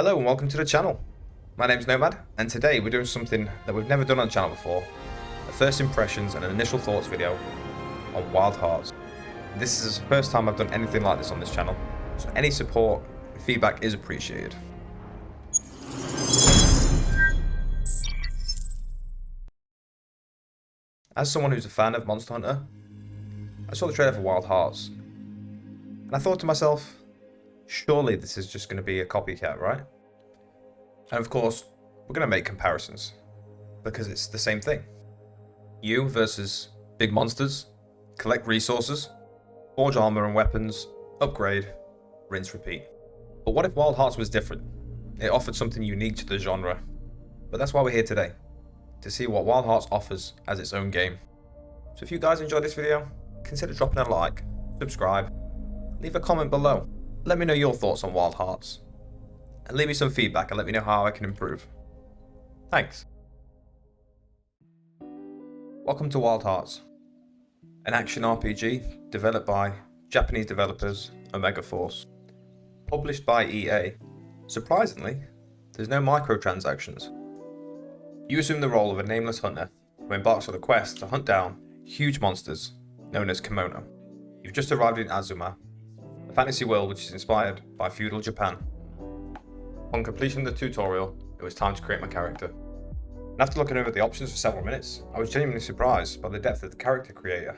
Hello and welcome to the channel. My name's Nomad, and today we're doing something that we've never done on the channel before. A first impressions and an initial thoughts video on Wild Hearts. This is the first time I've done anything like this on this channel, so any support and feedback is appreciated. As someone who's a fan of Monster Hunter, I saw the trailer for Wild Hearts, and I thought to myself, surely this is just going to be a copycat, right? And of course, we're going to make comparisons, because it's the same thing. You versus big monsters, collect resources, forge armor and weapons, upgrade, rinse, repeat. But what if Wild Hearts was different? It offered something unique to the genre. But that's why we're here today, to see what Wild Hearts offers as its own game. So if you guys enjoyed this video, consider dropping a like, subscribe, leave a comment below. Let me know your thoughts on Wild Hearts. And leave me some feedback and let me know how I can improve. Thanks. Welcome to Wild Hearts, an action RPG developed by Japanese developers Omega Force. Published by EA. Surprisingly, there's no microtransactions. You assume the role of a nameless hunter who embarks on a quest to hunt down huge monsters known as kimono. You've just arrived in Azuma, a fantasy world which is inspired by feudal Japan. On completion of the tutorial, it was time to create my character. And after looking over the options for several minutes, I was genuinely surprised by the depth of the character creator.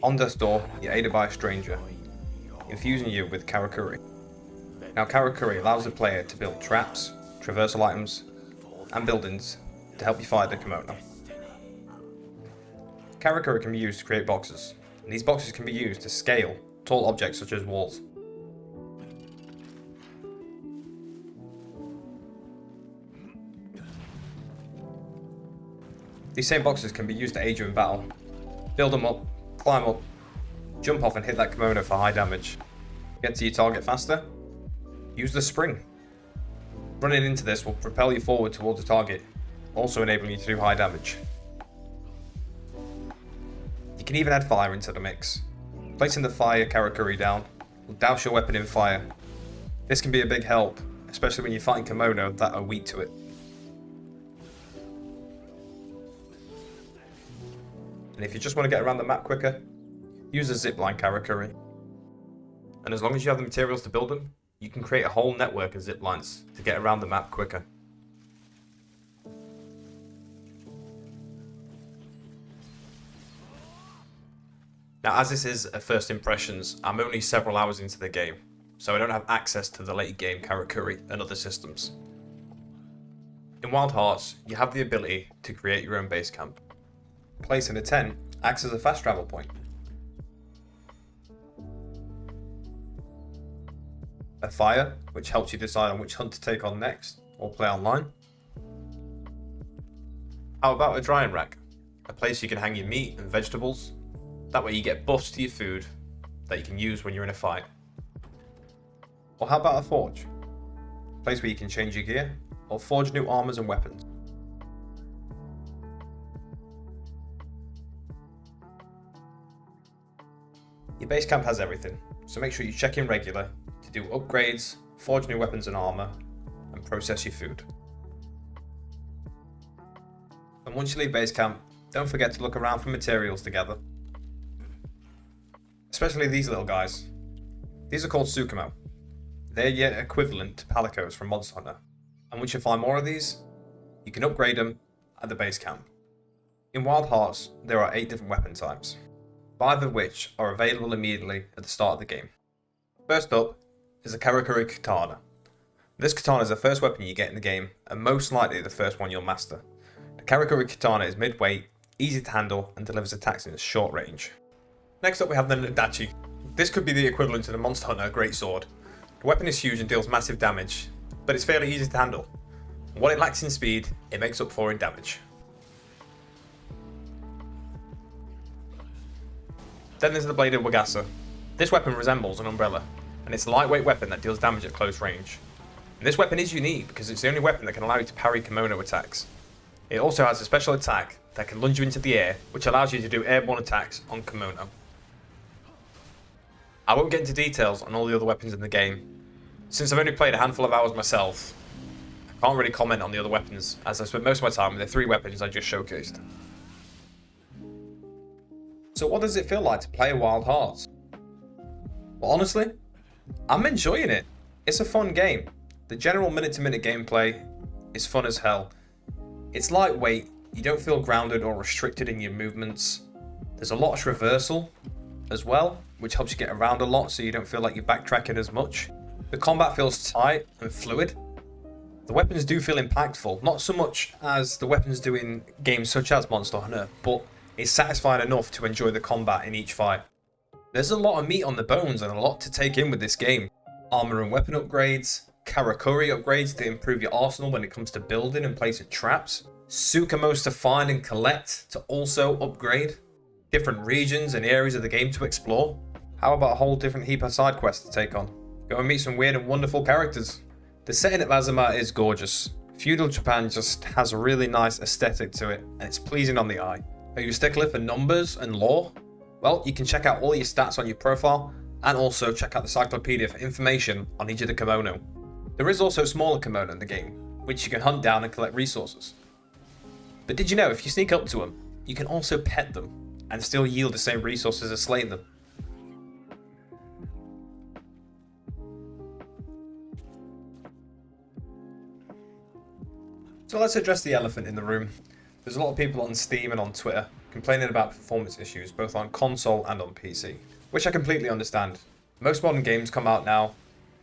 On death's door, you're aided by a stranger, infusing you with karakuri. Now karakuri allows the player to build traps, traversal items, and buildings to help you fight the kimono. Karakuri can be used to create boxes, and these boxes can be used to scale tall objects such as walls. These same boxes can be used to aid you in battle. Build them up, climb up, jump off and hit that kimono for high damage. Get to your target faster? Use the spring. Running into this will propel you forward towards the target, also enabling you to do high damage. You can even add fire into the mix. Placing the fire karakuri down will douse your weapon in fire. This can be a big help, especially when you're fighting kimono that are weak to it. And if you just want to get around the map quicker, use a zipline karakuri. And as long as you have the materials to build them, you can create a whole network of ziplines to get around the map quicker. Now, as this is a first impressions, I'm only several hours into the game, so I don't have access to the late game karakuri and other systems. In Wild Hearts, you have the ability to create your own base camp. Placing a tent acts as a fast travel point. A fire, which helps you decide on which hunt to take on next, or play online. How about a drying rack? A place you can hang your meat and vegetables. That way you get buffs to your food that you can use when you're in a fight. Or how about a forge? A place where you can change your gear, or forge new armors and weapons. Your base camp has everything, so make sure you check in regular to do upgrades, forge new weapons and armor, and process your food. And once you leave base camp, don't forget to look around for materials to gather. Especially these little guys. These are called Tsukumo. They're yet equivalent to palicos from Monster Hunter. And once you find more of these, you can upgrade them at the base camp. In Wild Hearts, there are 8 different weapon types, 5 of which are available immediately at the start of the game. First up is the Karakuri Katana. This katana is the first weapon you get in the game, and most likely the first one you'll master. The Karakuri Katana is mid-weight, easy to handle, and delivers attacks in a short range. Next up we have the Nadachi. This could be the equivalent to the Monster Hunter Greatsword. The weapon is huge and deals massive damage, but it's fairly easy to handle. What it lacks in speed, it makes up for in damage. Then there's the Bladed Wagasa. This weapon resembles an umbrella, and it's a lightweight weapon that deals damage at close range. And this weapon is unique because it's the only weapon that can allow you to parry kimono attacks. It also has a special attack that can lunge you into the air, which allows you to do airborne attacks on kimono. I won't get into details on all the other weapons in the game. Since I've only played a handful of hours myself, I can't really comment on the other weapons, as I spent most of my time with the 3 weapons I just showcased. So what does it feel like to play Wild Hearts? Well, honestly, I'm enjoying it. It's a fun game. The general minute-to-minute gameplay is fun as hell. It's lightweight, you don't feel grounded or restricted in your movements. There's a lot of traversal as well, which helps you get around a lot so you don't feel like you're backtracking as much. The combat feels tight and fluid. The weapons do feel impactful, not so much as the weapons do in games such as Monster Hunter, but it's satisfying enough to enjoy the combat in each fight. There's a lot of meat on the bones and a lot to take in with this game. Armor and weapon upgrades, Karakuri upgrades to improve your arsenal when it comes to building and placing traps, Sukamos to find and collect to also upgrade, different regions and areas of the game to explore. How about a whole different heap of side quests to take on? Go and meet some weird and wonderful characters. The setting at Azuma is gorgeous. Feudal Japan just has a really nice aesthetic to it, and it's pleasing on the eye. Are you a stickler for numbers and lore? Well, you can check out all your stats on your profile, and also check out the encyclopedia for information on each of the kimono. There is also a smaller kimono in the game, which you can hunt down and collect resources. But did you know if you sneak up to them, you can also pet them, and still yield the same resources as slaying them? So let's address the elephant in the room. There's a lot of people on Steam and on Twitter complaining about performance issues both on console and on PC, which I completely understand. Most modern games come out now,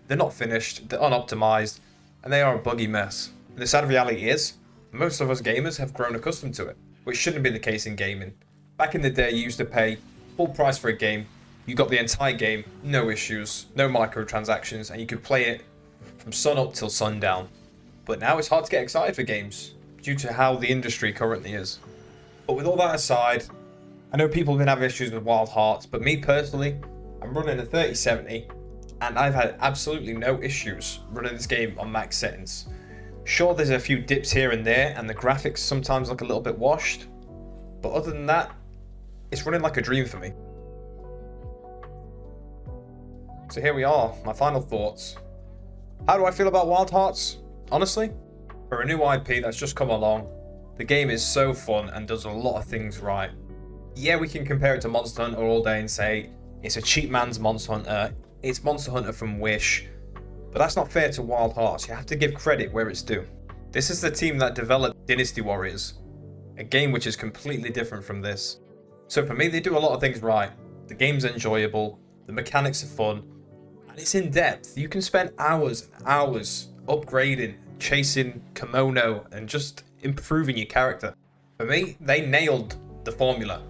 they're not finished, they're unoptimized, and they are a buggy mess. And the sad reality is, most of us gamers have grown accustomed to it, which shouldn't be the case in gaming. Back in the day, you used to pay full price for a game, you got the entire game, no issues, no microtransactions, and you could play it from sun up till sundown. But now it's hard to get excited for games, due to how the industry currently is. But with all that aside, I know people have been having issues with Wild Hearts, but me personally, I'm running a 3070, and I've had absolutely no issues running this game on max settings. Sure, there's a few dips here and there, and the graphics sometimes look a little bit washed, but other than that, it's running like a dream for me. So here we are, my final thoughts. How do I feel about Wild Hearts? Honestly, for a new IP that's just come along, the game is so fun and does a lot of things right. Yeah, we can compare it to Monster Hunter all day and say, it's a cheap man's Monster Hunter, it's Monster Hunter from Wish, but that's not fair to Wild Hearts. You have to give credit where it's due. This is the team that developed Dynasty Warriors, a game which is completely different from this. So for me, they do a lot of things right. The game's enjoyable, the mechanics are fun, and it's in depth. You can spend hours and hours upgrading, chasing kimono, and just improving your character. For me, they nailed the formula.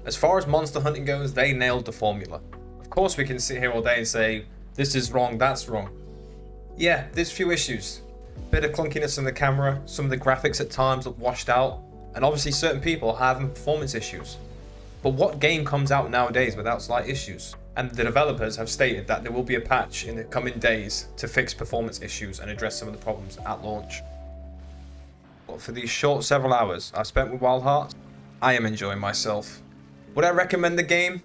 As far as monster hunting goes, they nailed the formula. Of course, we can sit here all day and say, this is wrong, that's wrong. Yeah, there's few issues. Bit of clunkiness in the camera, some of the graphics at times look washed out, and obviously certain people are having performance issues. But what game comes out nowadays without slight issues? And the developers have stated that there will be a patch in the coming days to fix performance issues and address some of the problems at launch. But for these short several hours I've spent with Wild Hearts, I am enjoying myself. Would I recommend the game?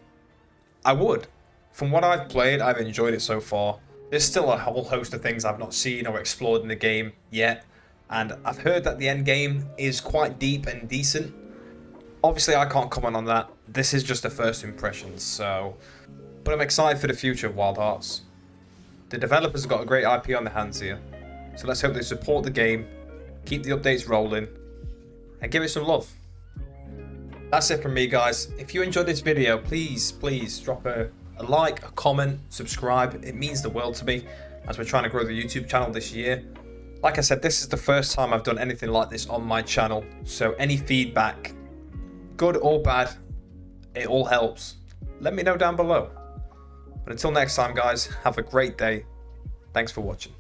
I would. From what I've played, I've enjoyed it so far. There's still a whole host of things I've not seen or explored in the game yet, and I've heard that the end game is quite deep and decent. Obviously, I can't comment on that. This is just a first impression, so... But I'm excited for the future of Wild Hearts. The developers have got a great IP on their hands here, so let's hope they support the game, keep the updates rolling, and give it some love. That's it from me, guys. If you enjoyed this video, please drop a like, a comment, subscribe. It means the world to me as we're trying to grow the YouTube channel this year. Like I said, this is the first time I've done anything like this on my channel, so any feedback, good or bad, it all helps. Let me know down below. But until next time, guys, have a great day. Thanks for watching.